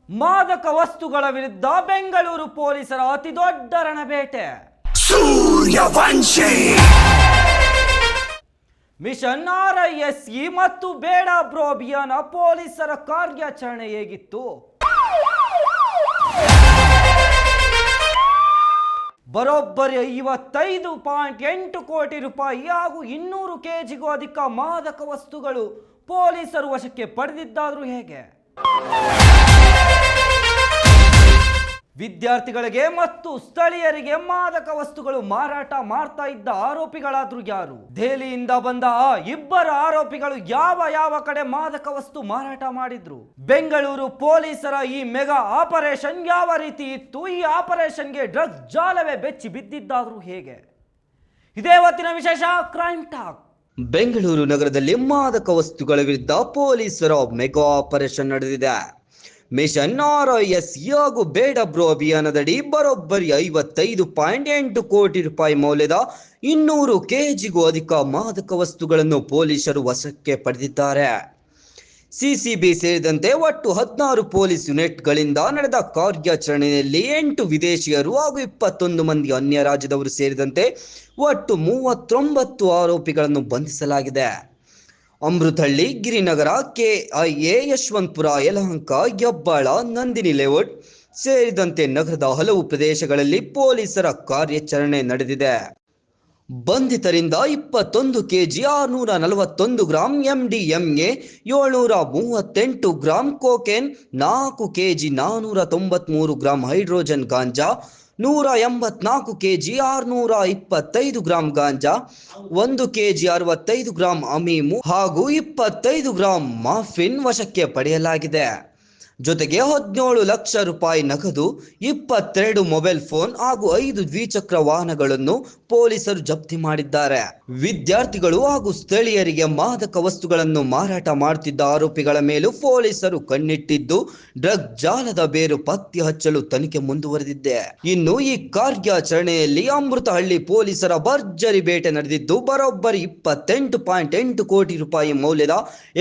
ಮಾದಕ ವಸ್ತುಗಳ ವಿರುದ್ಧ ಬೆಂಗಳೂರು ಪೊಲೀಸರ ಅತಿದೊಡ್ಡ ರಣಬೇಟೆ. ಸೂರ್ಯವಂಶಿ ಮಿಷನ್ RISE ಮತ್ತು ಬೇಡ ಬ್ರೋ ಅಭಿಯಾನ ಪೊಲೀಸರ ಕಾರ್ಯಾಚರಣೆ ಹೇಗಿತ್ತು? ಬರೋಬ್ಬರಿ 55.8 ಕೋಟಿ ರೂಪಾಯಿ ಹಾಗೂ 200 ಕೆಜಿಗೂ ಅಧಿಕ ಮಾದಕ ವಸ್ತುಗಳು ಪೊಲೀಸರು ವಶಕ್ಕೆ ಪಡೆದಿದ್ದಾದರೂ ಹೇಗೆ? ವಿದ್ಯಾರ್ಥಿಗಳಿಗೆ ಮತ್ತು ಸ್ಥಳೀಯರಿಗೆ ಮಾದಕ ವಸ್ತುಗಳು ಮಾರಾಟ ಮಾಡ್ತಾ ಇದ್ದ ಆರೋಪಿಗಳಾದ್ರೂ ಯಾರು? ದೆಹಲಿಯಿಂದ ಬಂದ ಆ ಇಬ್ಬರು ಆರೋಪಿಗಳು ಯಾವ ಕಡೆ ಮಾದಕ ವಸ್ತು ಮಾರಾಟ ಮಾಡಿದ್ರು? ಬೆಂಗಳೂರು ಪೊಲೀಸರ ಈ ಮೆಗಾ ಆಪರೇಷನ್ ಯಾವ ರೀತಿ ಇತ್ತು? ಈ ಆಪರೇಷನ್ಗೆ ಡ್ರಗ್ಸ್ ಜಾಲವೇ ಬೆಚ್ಚಿ ಬಿದ್ದಿದ್ದಾದ್ರೂ ಹೇಗೆ? ಇದೇ ಹೊತ್ತಿನ ವಿಶೇಷ ಕ್ರೈಮ್ ಟಾಕ್. ಬೆಂಗಳೂರು ನಗರದಲ್ಲಿ ಮಾದಕ ವಸ್ತುಗಳ ವಿರುದ್ಧ ಪೊಲೀಸರ ಮೆಗಾ ಆಪರೇಷನ್ ನಡೆದಿದೆ. ಮಿಷನ್ RISE ಹಾಗೂ ಬೇಡ ಬ್ರೋ ಅಭಿಯಾನದಡಿ ಬರೋಬ್ಬರಿ 55.8 ಕೋಟಿ ರೂಪಾಯಿ ಮೌಲ್ಯದ 200 ಕೆಜಿಗೂ ಅಧಿಕ ಮಾದಕ ವಸ್ತುಗಳನ್ನು ಪೊಲೀಸರು ವಶಕ್ಕೆ ಪಡೆದಿದ್ದಾರೆ. ಸಿಸಿಬಿ ಸೇರಿದಂತೆ ಒಟ್ಟು 16 ಪೊಲೀಸ್ ಯೂನಿಟ್ಗಳಿಂದ ನಡೆದ ಕಾರ್ಯಾಚರಣೆಯಲ್ಲಿ 8 ವಿದೇಶಿಯರು ಹಾಗೂ 21 ಮಂದಿ ಅನ್ಯ ರಾಜ್ಯದವರು ಸೇರಿದಂತೆ ಒಟ್ಟು 39 ಆರೋಪಿಗಳನ್ನು ಬಂಧಿಸಲಾಗಿದೆ. ಅಮೃತಹಳ್ಳಿ, ಗಿರಿನಗರ, KIA, ಯಶವಂತಪುರ, ಯಲಹಂಕ, ಹೆಬ್ಬಾಳ, ನಂದಿನಿ ಲೇಔಟ್ ಸೇರಿದಂತೆ ನಗರದ ಹಲವು ಪ್ರದೇಶಗಳಲ್ಲಿ ಪೊಲೀಸರ ಕಾರ್ಯಾಚರಣೆ ನಡೆದಿದೆ. ಬಂಧಿತರಿಂದ 21 KG 641 gram MDMA, 738 gram cocaine, 4 KG 493 gram hydrogen ganja, 184 KG 625 gram ganja, 1 KG 65 gram ಅಮೀಮು ಹಾಗೂ 25 ಗ್ರಾಂ ಮಾಫಿನ್ ವಶಕ್ಕೆ ಪಡೆಯಲಾಗಿದೆ. ಜೊತೆಗೆ 17 ಲಕ್ಷ ರೂಪಾಯಿ ನಗದು, 22 ಮೊಬೈಲ್ ಫೋನ್ ಹಾಗೂ 5 ದ್ವಿಚಕ್ರ ವಾಹನಗಳನ್ನು ಪೊಲೀಸರು ಜಪ್ತಿ ಮಾಡಿದ್ದಾರೆ. ವಿದ್ಯಾರ್ಥಿಗಳು ಹಾಗೂ ಸ್ಥಳೀಯರಿಗೆ ಮಾದಕ ವಸ್ತುಗಳನ್ನು ಮಾರಾಟ ಮಾಡುತ್ತಿದ್ದ ಆರೋಪಿಗಳ ಮೇಲೂ ಪೊಲೀಸರು ಕಣ್ಣಿಟ್ಟಿದ್ದು ಡ್ರಗ್ ಜಾಲದ ಬೇರು ಪತ್ತೆ ಹಚ್ಚಲು ತನಿಖೆ ಮುಂದುವರೆದಿದೆ. ಇನ್ನು ಈ ಕಾರ್ಯಾಚರಣೆಯಲ್ಲಿ ಅಮೃತಹಳ್ಳಿ ಪೊಲೀಸರ ಭರ್ಜರಿ ಬೇಟೆ ನಡೆದಿದ್ದು ಬರೋಬ್ಬರಿ 28.8 ಕೋಟಿ ರೂಪಾಯಿ ಮೌಲ್ಯದ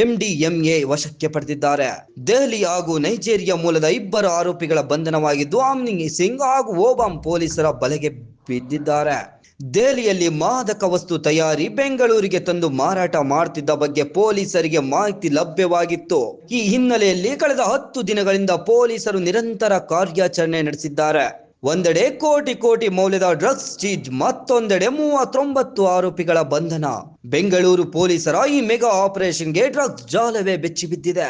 MDMA ವಶಕ್ಕೆ ಪಡೆದಿದ್ದಾರೆ. ದೆಹಲಿ ಹಾಗೂ ನೈಜೀರಿಯಾ ಮೂಲದ ಇಬ್ಬರು ಆರೋಪಿಗಳ ಬಂಧನವಾಗಿದ್ದು ಆಮ್ನಿ ಸಿಂಗ್ ಹಾಗೂ ಓಬಾಮ್ ಪೊಲೀಸರ ಬಲೆಗೆ ಬಿದ್ದಿದ್ದಾರೆ. ದೆಹಲಿಯಲ್ಲಿ ಮಾದಕ ವಸ್ತು ತಯಾರಿ ಬೆಂಗಳೂರಿಗೆ ತಂದು ಮಾರಾಟ ಮಾಡುತ್ತಿದ್ದ ಬಗ್ಗೆ ಪೊಲೀಸರಿಗೆ ಮಾಹಿತಿ ಲಭ್ಯವಾಗಿತ್ತು. ಈ ಹಿನ್ನೆಲೆಯಲ್ಲಿ ಕಳೆದ 10 ದಿನಗಳಿಂದ ಪೊಲೀಸರು ನಿರಂತರ ಕಾರ್ಯಾಚರಣೆ ನಡೆಸಿದ್ದಾರೆ. ಒಂದೆಡೆ ಕೋಟಿ ಮೌಲ್ಯದ ಡ್ರಗ್ಸ್ ಚೀಜ್, ಮತ್ತೊಂದೆಡೆ 39 ಆರೋಪಿಗಳ ಬಂಧನ. ಬೆಂಗಳೂರು ಪೊಲೀಸರ ಈ ಮೆಗಾ ಆಪರೇಷನ್ಗೆ ಡ್ರಗ್ಸ್ ಜಾಲವೇ ಬೆಚ್ಚಿ ಬಿದ್ದಿದೆ.